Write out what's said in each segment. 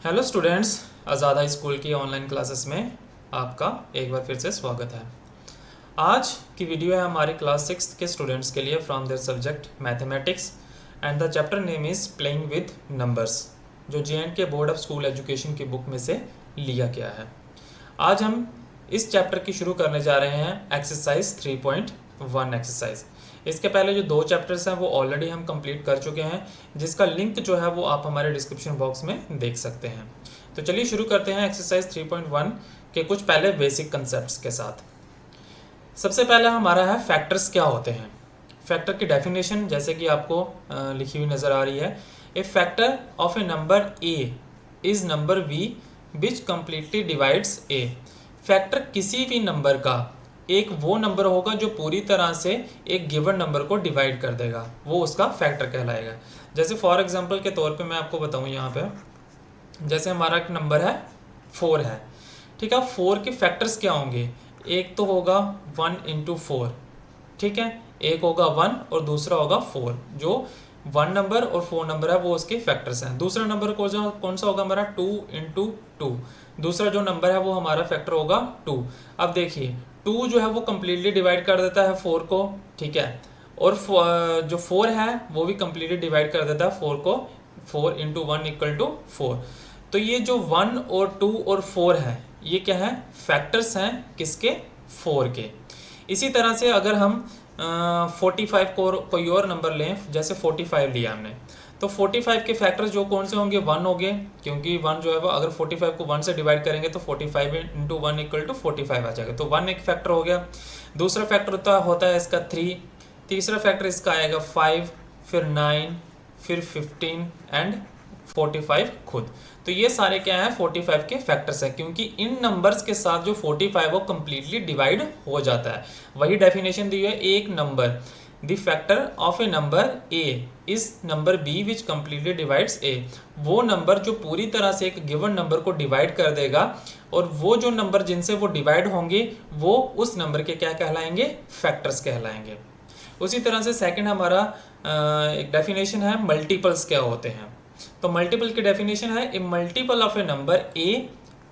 Hello students, आज़ाद high school की online classes में आपका एक बार फिर से स्वागत है। आज की वीडियो है हमारी क्लास 6 के स्टूडेंट्स के लिए from their subject mathematics and the chapter name is playing with numbers, जो J and K board of school education की बुक में से लिया गया है। आज हम इस चैप्टर की शुरू करने जा रहे हैं एक्सरसाइज 3.1 एक्सरसाइज। इसके पहले जो दो चैप्टर्स हैं वो ऑलरेडी हम कंप्लीट कर चुके हैं, जिसका लिंक जो है वो आप हमारे डिस्क्रिप्शन बॉक्स में देख सकते हैं। तो चलिए शुरू करते हैं एक्सरसाइज 3.1 के कुछ पहले बेसिक कंसेप्ट्स के साथ। सबसे पहले हमारा है फैक्टर्स क्या होते हैं। फैक्टर की डेफिनेशन जैसे कि आपको लिखी हुई नज़र आ रही है। A factor of a number a is number b which completely divides a. Factor किसी भी नंबर का एक वो नंबर होगा जो पूरी तरह से एक गिवन नंबर को डिवाइड कर देगा, वो उसका फैक्टर कहलाएगा। जैसे फॉर एग्जांपल के तौर पे मैं आपको बताऊं, यहाँ पे जैसे हमारा एक नंबर है 4 है, ठीक है। 4 के फैक्टर्स क्या होंगे? एक तो होगा 1 इंटू 4, ठीक है, एक होगा 1 और दूसरा होगा 4। जो 1 नंबर और 4 नंबर है वो उसके फैक्टर्स हैं। दूसरा नंबर कौन सा होगा हमारा? 2 इंटू 2। दूसरा जो नंबर है वो हमारा फैक्टर होगा 2। अब देखिए 2 जो है वो कम्प्लीटली डिवाइड कर देता है 4 को, ठीक है, और जो 4 है वो भी कम्प्लीटली डिवाइड कर देता है 4 को। 4 इंटू 1 इक्वल टू 4। तो ये जो 1 और 2 और 4 है ये क्या है? फैक्टर्स हैं किसके? 4 के। इसी तरह से अगर हम 45 को कोई और नंबर लें, जैसे 45 लिया हमने, तो 45 के फैक्टर्स जो कौन से होंगे? 1 हो गए, क्योंकि 1 जो है वो अगर 45 को 1 से डिवाइड करेंगे तो 45 इंटू 1 इक्वल टू 45 आ जाएगा। तो 1 एक फैक्टर हो गया। दूसरा फैक्टर होता है इसका 3। तीसरा फैक्टर इसका आएगा 5, फिर 9, फिर 15 एंड 45 खुद। तो ये सारे क्या है? 45 के फैक्टर्स हैं, क्योंकि इन नंबर्स के साथ जो 45 वो कम्प्लीटली डिवाइड हो जाता है। वही डेफिनेशन दी है, एक number the factor of a number a is number b which completely divides a. वो नंबर जो पूरी तरह से एक गिवन नंबर को डिवाइड कर देगा, और वो जो नंबर जिनसे वो डिवाइड होंगे वो उस नंबर के क्या कहलाएंगे? फैक्टर्स कहलाएंगे। उसी तरह से सेकंड हमारा एक डेफिनेशन है मल्टीपल्स क्या होते हैं। तो मल्टीपल की डेफिनेशन है, a multiple of a number a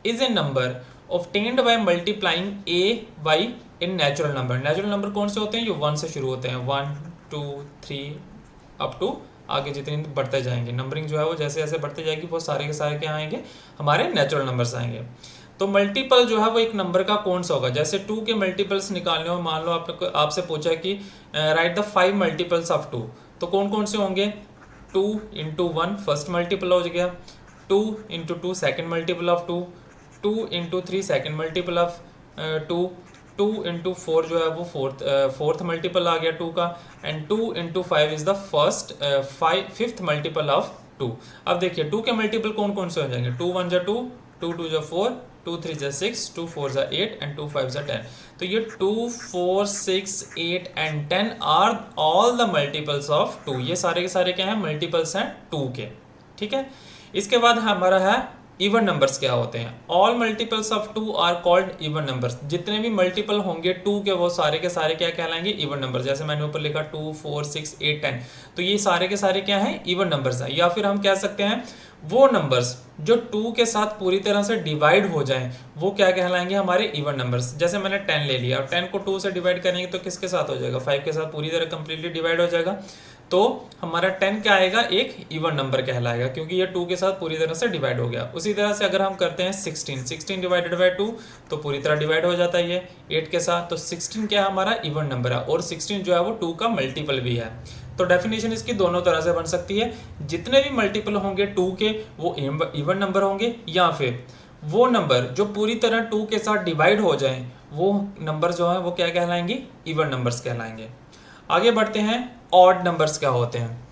is a number obtained by multiplying a by an natural number. Natural number कौन से होते हैं? जो 1 से शुरू होते हैं, 1 2 3 अप टू आगे जितने बढ़ते जाएंगे। नंबरिंग जो है वो जैसे जैसे बढ़ते जाएगी वो सारे के सारे क्या आएंगे? हमारे नेचुरल नंबर्स आएंगे। तो मल्टीपल जो है वो एक नंबर का कौन सा होगा? जैसे 2 के मल्टीपल्स निकालने हो, मान लो आपसे पूछा कि राइट द 5 मल्टीपल्स ऑफ 2, तो कौन कौन से होंगे? 2 इंटू 1 फर्स्ट मल्टीपल हो गया, 2 into 2 second multiple of 2, 2 into 3 second multiple of 2, 2 into 4 जो है वो फोर्थ मल्टीपल आ गया 2 का, and 2 into 5 is the fifth multiple of 2। अब देखिए 2 के मल्टीपल कौन कौन से हो जाएंगे? 2 1 जा 2, 2 2 जा 4, 2 3 जा 6, 2 4 जा 8 एंड 2 5 जा 10। तो ये 2 4 6 8 and 10 are all the multiples of 2। ये सारे के सारे क्या हैं? मल्टीपल्स हैं 2 के, ठीक है। इसके बाद हमारा है इवन नंबर्स क्या होते हैं। All multiples of 2 are called even numbers. जितने भी मल्टीपल होंगे 2 के वो सारे के सारे क्या कहलाएंगे? Even number. जैसे मैंने ऊपर लिखा 2 4 6 8 10, तो ये सारे के सारे क्या हैं? इवन नंबर्स हैं। या फिर हम कह सकते हैं वो नंबर्स जो 2 के साथ पूरी तरह से डिवाइड हो जाएं वो क्या कहलाएंगे? हमारे इवन नंबर्स। जैसे मैंने 10 ले लिया, और 10 को 2 से डिवाइड करेंगे तो किसके साथ हो जाएगा? 5 के साथ पूरी तरह कंप्लीटली डिवाइड हो जाएगा। तो हमारा 10 क्या आएगा? एक इवन नंबर कहलाएगा, क्योंकि ये 2 के साथ पूरी तरह से डिवाइड हो गया। उसी तरह से अगर हम करते हैं 16 डिवाइडेड बाई 2 तो पूरी तरह डिवाइड हो जाता है ये 8 के साथ। तो 16 क्या है? हमारा इवन नंबर है, और 16 जो है वो 2 का मल्टीपल भी है। तो डेफिनेशन इसकी दोनों तरह से बन सकती है। जितने भी मल्टीपल होंगे 2 के वो इवन नंबर होंगे, या फिर वो नंबर जो पूरी तरह 2 के साथ डिवाइड हो जाएं वो नंबर जो है वो क्या कहलाएंगे? इवन नंबर्स कहलाएंगे। आगे बढ़ते हैं, ऑड नंबर्स क्या होते हैं।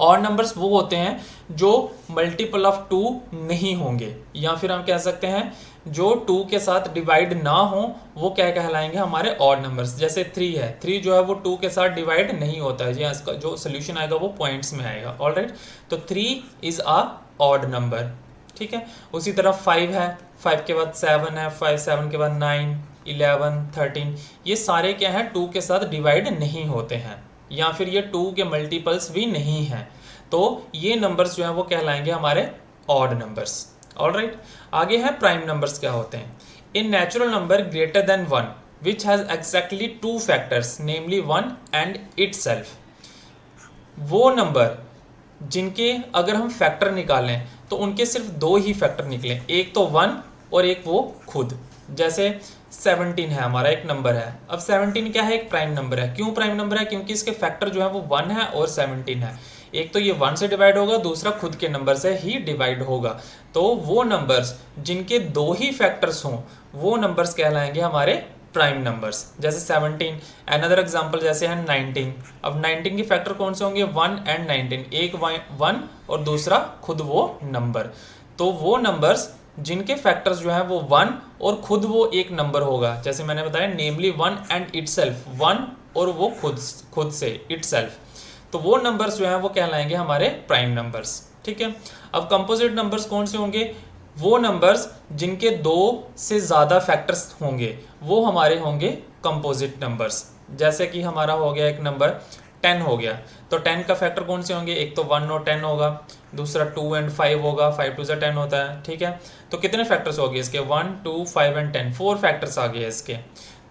ऑड नंबर्स वो होते हैं जो मल्टीपल ऑफ 2 नहीं होंगे, या फिर हम कह सकते हैं जो 2 के साथ डिवाइड ना हो वो क्या कहलाएंगे? हमारे ऑड नंबर्स। जैसे 3 है, 3 जो है वो 2 के साथ डिवाइड नहीं होता है, इसका जो सोल्यूशन आएगा वो पॉइंट्स में आएगा। ऑलराइट, तो 3 इज अ ऑड नंबर, ठीक है। उसी तरह 5 है, 5 के बाद 7 है, 7 के बाद 9 11 13, ये सारे क्या हैं? 2 के साथ डिवाइड नहीं होते हैं, या फिर ये 2 के मल्टीपल्स भी नहीं हैं। तो ये नंबर्स जो हैं वो कहलाएंगे हमारे ऑड नंबर्स। ऑलराइट, आगे है प्राइम नंबर्स क्या होते हैं। इन natural number greater than 1 which has exactly 2 factors namely 1 and itself. वो नंबर जिनके अगर हम फैक्टर निकालें तो उनके सिर्फ 2 ही फैक्टर निकले, एक तो 1 और एक वो खुद। जैसे 17 है, हमारा एक नंबर है। अब 17 क्या है, एक प्राइम नंबर है। क्यों प्राइम नंबर है, क्योंकि इसके फैक्टर जो है वो 1 है और 17 है। एक तो ये 1 से डिवाइड होगा, दूसरा खुद के नंबर से ही डिवाइड होगा। तो वो नंबर्स जिनके 2 ही फैक्टर्स हों वो नंबर्स कहलाएंगे हमारे प्राइम नंबर्स। जैसे 17, अनदर एग्जांपल जैसे है 19। अब 19 के फैक्टर कौन से होंगे, 1 एंड 19, एक 1 और दूसरा खुद वो नंबर। तो वो नंबर्स जिनके फैक्टर्स जो है वो 1 और खुद वो एक नंबर होगा, जैसे मैंने बताया नेमली 1 एंड इटसेल्फ, 1 और वो खुद से इटसेल्फ, तो वो नंबर्स जो है वो कहलाएंगे हमारे प्राइम नंबर्स। ठीक है। अब कंपोजिट नंबर्स कौन से होंगे, वो नंबर्स जिनके 2 से ज़्यादा फैक्टर्स होंगे वो हमारे होंगे कंपोजिट नंबर्स। जैसे कि हमारा हो गया एक नंबर 10 हो गया, तो 10 का फैक्टर कौन से होंगे, एक तो 1 और 10 होगा, दूसरा 2 एंड 5 होगा, 5 2 से 10 होता है। ठीक है, तो कितने फैक्टर्स हो गए इसके, 1 2 5 एंड 10, 4 फैक्टर्स आ गए इसके।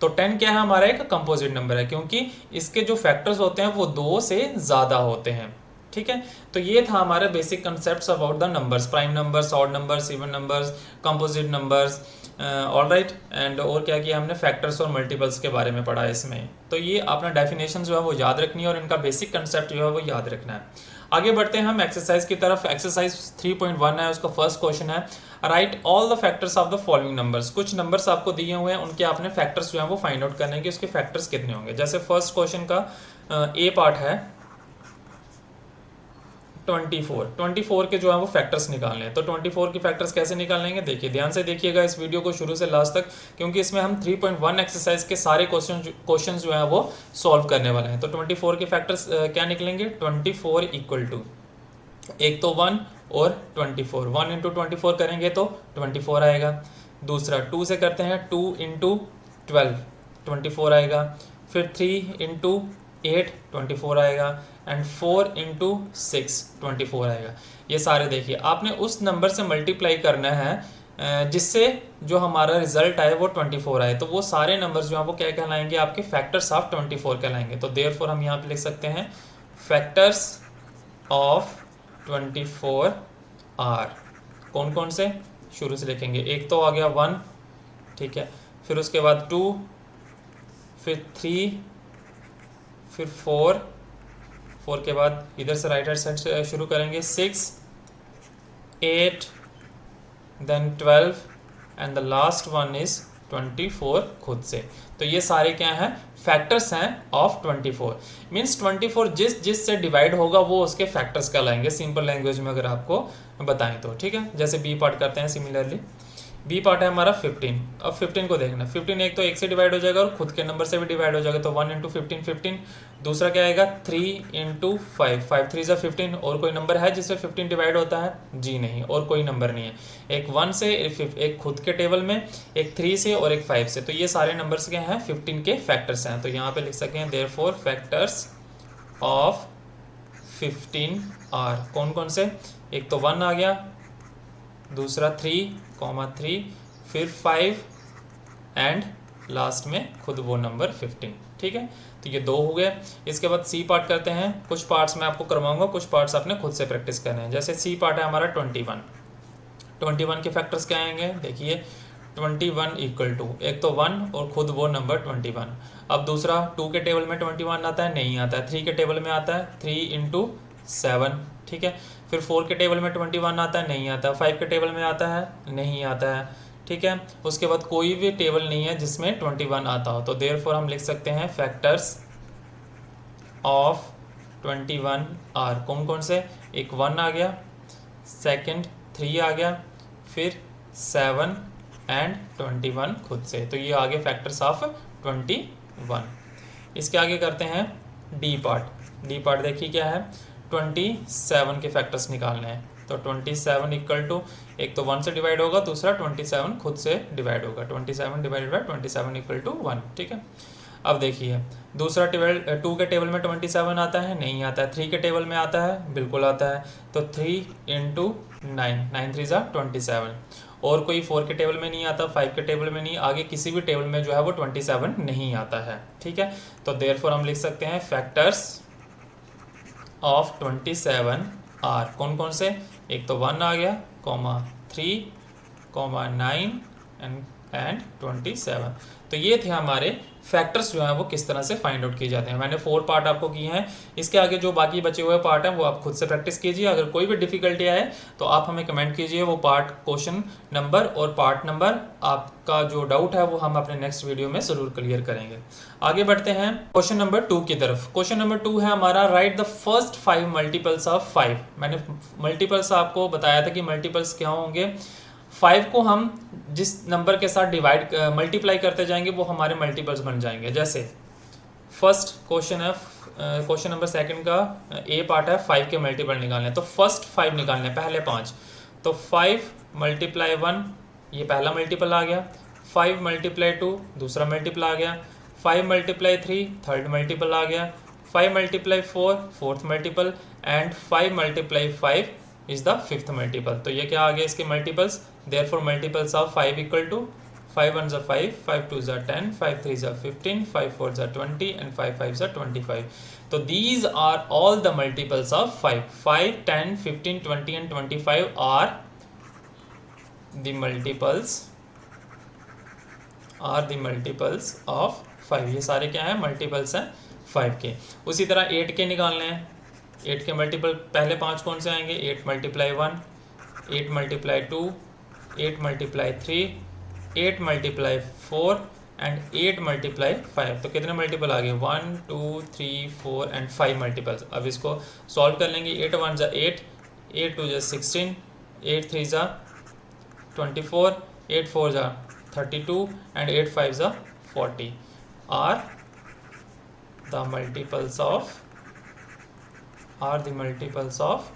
तो 10 क्या है, हमारा एक कंपोजिट नंबर है क्योंकि इसके जो फैक्टर्स होते हैं वो 2 से ज़्यादा होते हैं। ठीक है, तो ये था हमारा basic concept about the numbers, prime numbers, odd numbers, even numbers, composite numbers. Alright, and और क्या किया हमने, फैक्टर्स और मल्टीपल्स के बारे में पढ़ा इसमें। तो ये अपना डेफिनेशन जो है वो याद रखनी है और इनका बेसिक कंसेप्ट जो है वो याद रखना है। आगे बढ़ते हैं हम एक्सरसाइज की तरफ। एक्सरसाइज 3.1 है, उसका फर्स्ट क्वेश्चन है right all the factors of the following numbers. कुछ नंबर्स आपको दिए हुए हैं, उनके आपने फैक्टर्स जो है वो फाइंड आउट करने के, उसके फैक्टर्स कितने होंगे। जैसे फर्स्ट क्वेश्चन का ए पार्ट है 24 के जो है वो फैक्टर्स निकालने हैं। तो 24 के फैक्टर्स कैसे निकालेंगे, देखिए ध्यान से देखिएगा इस वीडियो को शुरू से लास्ट तक, क्योंकि इसमें हम 3.1 एक्सरसाइज के सारे क्वेश्चन जो है वो सॉल्व करने वाले हैं। तो 24 के फैक्टर्स क्या निकलेंगे, 24 इक्वल टू एक तो 1 और 24, 1 इंटू 24 करेंगे तो 24 आएगा। दूसरा 2 से करते हैं, 2 इंटू 12 24 आएगा। फिर 3 इंटू 8 24 आएगा एंड 4 इंटू 6 24 आएगा। ये सारे देखिए आपने उस नंबर से मल्टीप्लाई करना है जिससे जो हमारा रिजल्ट आए वो 24 आए। तो वो सारे नंबर्स जो हैं वो क्या कहलाएंगे, आपके फैक्टर्स ऑफ 24 कहलाएंगे। तो देयरफॉर हम यहाँ पे लिख सकते हैं फैक्टर्स ऑफ 24 आर। कौन कौन से, शुरू से लिखेंगे, एक तो आ गया 1, ठीक है, फिर उसके बाद 2, फिर 3, फिर 4 के बाद इधर से राइट हैंड साइड से शुरू करेंगे, 6, 8, then 12 and the last one is 24 खुद से। तो ये सारे क्या हैं, फैक्टर्स हैं ऑफ 24। मीन्स 24 जिस से डिवाइड होगा वो उसके फैक्टर्स कहलाएंगे, सिंपल लैंग्वेज में अगर आपको बताएं तो। ठीक है, जैसे बी पार्ट करते हैं सिमिलरली। बी पार्ट है हमारा 15। अब 15 को देखना, 15 एक तो 1 से डिवाइड हो जाएगा और खुद के नंबर से भी डिवाइड हो जाएगा, तो 1 इंटू 15 15। दूसरा क्या आएगा, 3 इंटू 5, 5 3 ज़ा 15। और कोई नंबर है जिससे 15 डिवाइड होता है, जी नहीं, और कोई नंबर नहीं है। एक 1 से, एक खुद के टेबल में, एक 3 से और एक 5 से। तो ये सारे नंबर्स क्या हैं, 15 के फैक्टर्स हैं। तो यहाँ पे लिख सकते हैं देयरफॉर फैक्टर्स ऑफ 15 आर। कौन कौन से, एक तो 1 आ गया, दूसरा 3, फिर 5 एंड लास्ट में खुद वो नंबर 15। ठीक है, तो ये 2 हो गए। इसके बाद सी पार्ट करते हैं। कुछ पार्ट्स मैं आपको करवाऊंगा, कुछ पार्ट्स आपने खुद से प्रैक्टिस करने हैं। जैसे सी पार्ट है हमारा 21 के फैक्टर्स क्या आएंगे, देखिए 21 इक्वल टू एक तो 1 और खुद वो नंबर 21। अब दूसरा 2 के टेबल में 21 आता है, नहीं आता है। 3 के टेबल में आता है, 3 इंटू 7। ठीक है, फिर 4 के टेबल में 21 आता है, नहीं आता। 5 के टेबल में आता है, नहीं आता है। ठीक है, उसके बाद कोई भी टेबल नहीं है जिसमें 21 आता हो। तो देयरफॉर हम लिख सकते हैं फैक्टर्स ऑफ 21 आर। कौन कौन से, एक 1 आ गया, सेकंड 3 आ गया, फिर 7 एंड 21 खुद से। तो ये आगे फैक्टर्स ऑफ 21। इसके आगे करते हैं डी पार्ट। डी पार्ट देखिए क्या है, 27 के फैक्टर्स निकालने हैं। तो 27 इक्वल टू एक तो 1 से डिवाइड होगा, दूसरा 27 खुद से डिवाइड होगा। 27 डिवाइडेड बाय 27 इक्वल टू 1। ठीक है, अब देखिए दूसरा टेबल, 2 के टेबल में 27 आता है, नहीं आता है। 3 के टेबल में आता है, बिल्कुल आता है। तो 3 इंटू 9, 9 3 27, और कोई 4 के टेबल में नहीं आता, 5 के टेबल में नहीं, आगे किसी भी टेबल में जो है वो 27 नहीं आता है, ठीक है। तो देयरफॉर हम लिख सकते हैं फैक्टर्स ऑफ 27 आर, कौन कौन से, एक तो 1 आ गया, 3, 9 एंड 27। तो ये थे हमारे फैक्टर्स जो हैं वो किस तरह से फाइंड आउट किए जाते हैं। मैंने 4 पार्ट आपको किए हैं, इसके आगे जो बाकी बचे हुए पार्ट हैं वो आप खुद से प्रैक्टिस कीजिए। अगर कोई भी डिफिकल्टी आए तो आप हमें कमेंट कीजिए, वो पार्ट क्वेश्चन नंबर और पार्ट नंबर आपका जो डाउट है वो हम अपने नेक्स्ट वीडियो में ज़रूर क्लियर करेंगे। आगे बढ़ते हैं क्वेश्चन नंबर 2 की तरफ। क्वेश्चन नंबर 2 है हमारा, right the first 5 multiples of 5। मैंने मल्टीपल्स आपको बताया था कि मल्टीपल्स क्या होंगे। 5 को हम जिस नंबर के साथ डिवाइड मल्टीप्लाई करते जाएंगे वो हमारे मल्टीपल्स बन जाएंगे। जैसे फर्स्ट क्वेश्चन है, क्वेश्चन नंबर 2 का ए पार्ट है 5 के मल्टीपल निकालने, तो फर्स्ट 5 निकालने, पहले 5। तो 5 मल्टीप्लाई 1 ये पहला मल्टीपल आ गया, 5 मल्टीप्लाई 2 दूसरा मल्टीपल आ गया, 5 मल्टीप्लाई 3 थर्ड मल्टीपल आ गया, 5 multiply 4 fourth multiple, and 5 multiply 5 is the fifth multiple. तो ये क्या आ गया इसके multiples, therefore multiples of 5 equal to 5 1 5, 5 2 10, 5 3 15, 5 4 20 and 5 5 25। तो these are all the multiples of 5. 5, 10, 15, 20 and 25 are the multiples of 5। ये सारे क्या है, मल्टीपल्स हैं 5 के। उसी तरह 8 के निकालने हैं, 8 के मल्टीपल पहले 5 कौन से आएंगे, 8 multiply 1, 8 multiply 2, 8 multiply 3, 8 multiply 4 and 8 multiply 5। तो कितने मल्टीपल आ गए, 1 2 3 4 एंड 5 मल्टीपल्स। अब इसको सॉल्व कर लेंगे, 8 1 8, 8 2 16, 8 3 24, 8 4 32 and 8 5 40 are the multiples of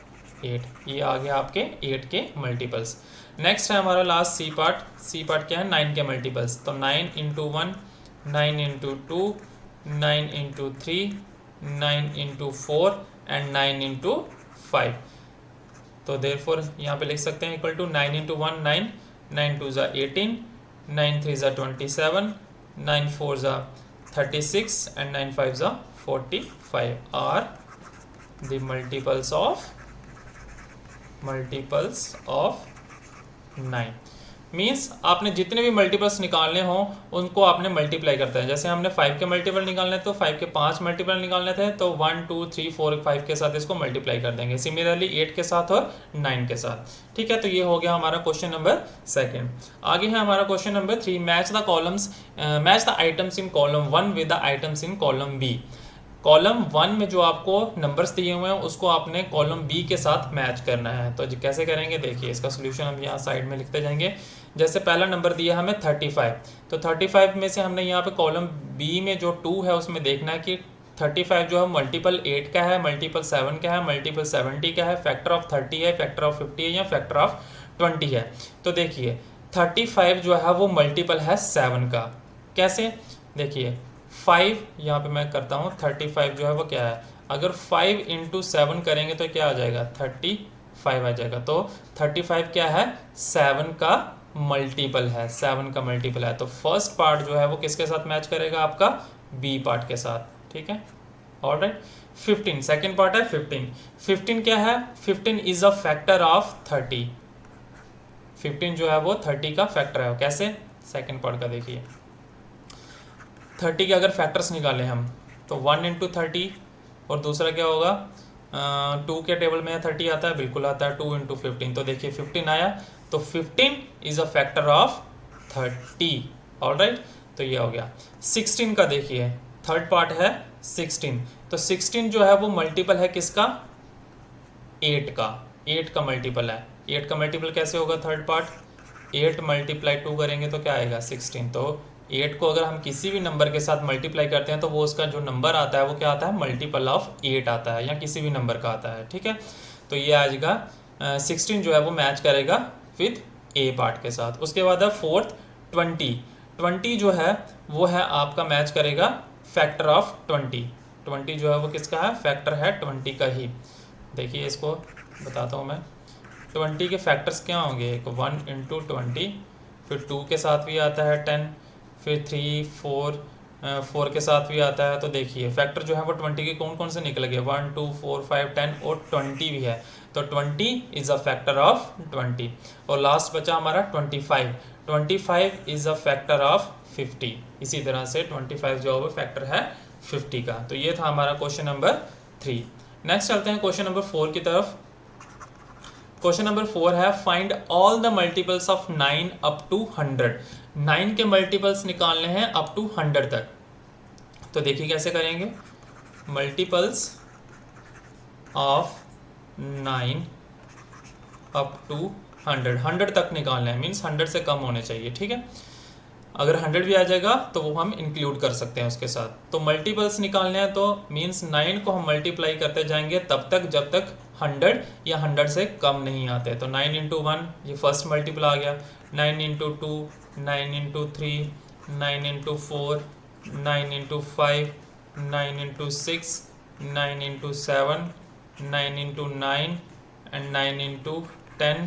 8। ये आ गया आपके 8 के मल्टीपल्स। नेक्स्ट है हमारा last C part. C part क्या है, 9 के मल्टीपल्स। तो 9 into 1, 9 into 2, 9 into 3, 9 into 4 and 9 into 5। तो देयरफॉर यहाँ पे लिख सकते हैं इक्वल टू 9 इंटू 1 9, 9 2 18, 9 3 27, 9 4 36 एंड 9 5 45 are the multiples of 9। Means आपने जितने भी मल्टीपल्स निकालने हो उनको आपने मल्टीप्लाई करते हैं। जैसे हमने 5 के मल्टीपल निकालने तो 5 के 5 मल्टीपल निकालने थे, तो 1 2 3 4 5 के साथ इसको मल्टीप्लाई कर देंगे। सिमिलरली 8 के साथ और 9 के साथ, ठीक है। तो ये हो गया हमारा क्वेश्चन नंबर 2। आगे है हमारा question number 3, match the items in column 1 with the items in column B. Column 1 में जो आपको नंबर्स दिए हुए हैं उसको आपने कॉलम बी के साथ मैच करना है। तो कैसे करेंगे, देखिए इसका सोल्यूशन हम यहाँ साइड में लिखते जाएंगे। जैसे पहला नंबर दिया हमें 35, तो 35 में से हमने यहाँ पे कॉलम बी में जो 2 है उसमें देखना है कि 35 जो है मल्टीपल 8 का है, मल्टीपल 7 का है, मल्टीपल 70 का है, फैक्टर ऑफ 30 है, फैक्टर ऑफ 50 है या फैक्टर ऑफ 20 है। तो देखिए 35 जो है वो मल्टीपल है 7 का। कैसे, देखिए 5 यहाँ पे मैं करता हूँ, 35 जो है वो क्या है, अगर 5 इंटू 7 करेंगे तो क्या आ जाएगा, 35 आ जाएगा। तो 35 क्या है, 7 का मल्टीपल है, 7 का मल्टीपल है। तो फर्स्ट पार्ट जो है वो किसके साथ मैच करेगा, आपका बी पार्ट के साथ, ठीक है। ऑलराइट, 15 सेकेंड पार्ट है 15। 15 क्या है, 15 इज अ फैक्टर ऑफ 30। 15 जो है वो 30 का फैक्टर है। कैसे, सेकेंड पार्ट का देखिए, 30 के अगर फैक्टर्स निकालें हम तो 1 इंटू 30, और दूसरा क्या होगा, 2 के टेबल में 30 आता है, बिल्कुल आता है, 2 इंटू 15। तो देखिए 15 आया, तो 15 is a factor of 30। Alright, तो ये हो गया। 16 का देखिए, थर्ड पार्ट है 16। तो 16 जो है वो मल्टीपल है किसका, 8 का। 8 का मल्टीपल है। 8 का मल्टीपल कैसे होगा, थर्ड पार्ट 8 मल्टीप्लाई 2 करेंगे तो क्या आएगा, 16। तो 8 को अगर हम किसी भी नंबर के साथ मल्टीप्लाई करते हैं तो वो उसका जो नंबर आता है वो क्या आता है, मल्टीपल ऑफ 8 आता है, या किसी भी नंबर का आता है, ठीक है। तो ये आएगा 16 जो है वो मैच करेगा विद ए पार्ट के साथ। उसके बाद है फोर्थ 20 जो है वो है आपका मैच करेगा फैक्टर ऑफ 20 जो है वो किसका है, फैक्टर है 20 का ही। देखिए इसको बताता हूँ मैं, 20 के फैक्टर्स क्या होंगे, एक 1 इंटू 20, फिर 2 के साथ भी आता है 10, फिर 3 4 4 के साथ भी आता है। तो देखिए फैक्टर जो है वो 20 के कौन कौन से निकल गए, 1 2 4 5 10 और 20 भी है। तो 20 इज़ अ फैक्टर ऑफ 20। और लास्ट बचा हमारा 25, 25 इज़ अ फैक्टर ऑफ 50। इसी तरह से 25 जो है वो फैक्टर है 50 का। तो ये था हमारा क्वेश्चन नंबर 3। नेक्स्ट चलते हैं क्वेश्चन नंबर 4 की तरफ। क्वेश्चन नंबर 4 है find all the multiples of 9 up to 100। 9 के मल्टीपल्स निकालने हैं अप टू 100 तक। तो देखिए कैसे करेंगे, मल्टीपल्स ऑफ 9 अप टू 100, 100 तक निकालना है, मीन्स 100 से कम होने चाहिए, ठीक है। अगर 100 भी आ जाएगा तो वो हम इंक्लूड कर सकते हैं उसके साथ। तो मल्टीपल्स निकालने हैं तो मीन्स 9 को हम मल्टीप्लाई करते जाएंगे तब तक जब तक 100 या 100 से कम नहीं आते। तो 9 इंटू 1 ये फर्स्ट मल्टीपल आ गया, 9 into 2, 9 into 3, 9 into 4, 9 into 5, 9 into 6, 9 into 7, 9 into 9 and 9 into 10,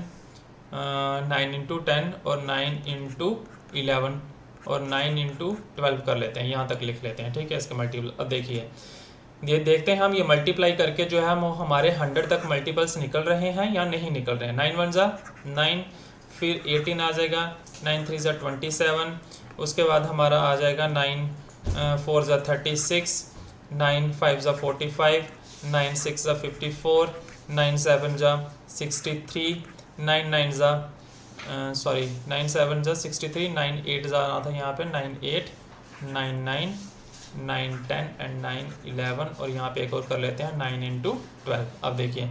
9 into 10 और 9 इंटू 11 और 9 इंटू 12 कर लेते हैं, यहाँ तक लिख लेते हैं, ठीक है। इसके मल्टीपल अब देखिए, ये देखते हैं हम ये मल्टीप्लाई करके जो है वो हमारे 100 तक मल्टीपल्स निकल रहे हैं या नहीं निकल रहे हैं। 9 1 जा 9, फिर 18 आ जाएगा, 9 3 जा 27, उसके बाद हमारा आ जाएगा 9 4 जा 36, 9 5 जा 45, 9 6 जा 54, 9 7 जा 63, 9 9 जा 9 7 जा 63, 9 8 जा रहा था यहाँ पे 9 8, 9 9, 9 10 एंड 9 11 और यहाँ पे एक और कर लेते हैं 9 इंटू 12। अब देखिए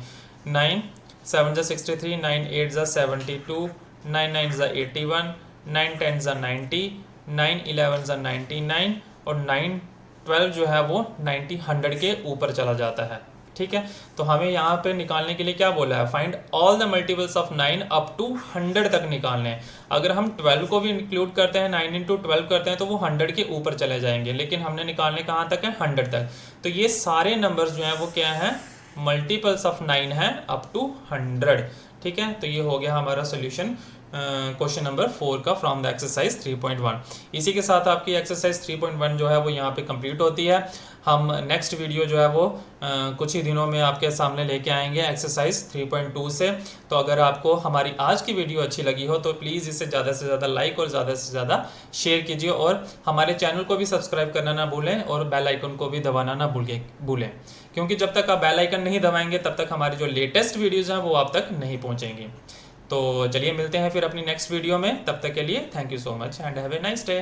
9 7 जा 63, 9 8 जा 72, 9 9 जा 81, 9 10 जा 90, 9 11 जा 99 और 9 12 जो है वो 90 100 के ऊपर चला जाता है, ठीक है। तो हमें यहाँ पे निकालने के लिए क्या बोला है, find all the multiples of 9 up to 100 तक निकालने हैं। अगर हम 12 को भी इंक्लूड करते हैं, 9 इंटू 12 करते हैं तो वो 100 के ऊपर चले जाएंगे, लेकिन हमने निकालने कहाँ तक है, 100 तक। तो ये सारे नंबर्स जो हैं वो क्या हैं, मल्टीपल्स ऑफ 9 है अप टू 100, ठीक है। तो ये हो गया हमारा सोल्यूशन क्वेश्चन नंबर 4 का फ्रॉम द एक्सरसाइज 3.1। इसी के साथ आपकी एक्सरसाइज 3.1 जो है वो यहाँ पे कंप्लीट होती है। हम नेक्स्ट वीडियो जो है वो कुछ ही दिनों में आपके सामने लेके आएंगे एक्सरसाइज 3.2 से। तो अगर आपको हमारी आज की वीडियो अच्छी लगी हो तो प्लीज़ इसे ज़्यादा से ज़्यादा लाइक और ज़्यादा से ज़्यादा शेयर कीजिए और हमारे चैनल को भी सब्सक्राइब करना ना भूलें और बेल आइकन को भी दबाना ना भूलें, क्योंकि जब तक आप बेल आइकन नहीं दबाएंगे तब तक हमारी जो लेटेस्ट वीडियोज़ हैं वो आप तक नहीं पहुँचेंगी। तो चलिए मिलते हैं फिर अपनी नेक्स्ट वीडियो में, तब तक के लिए thank you so much and have a nice day.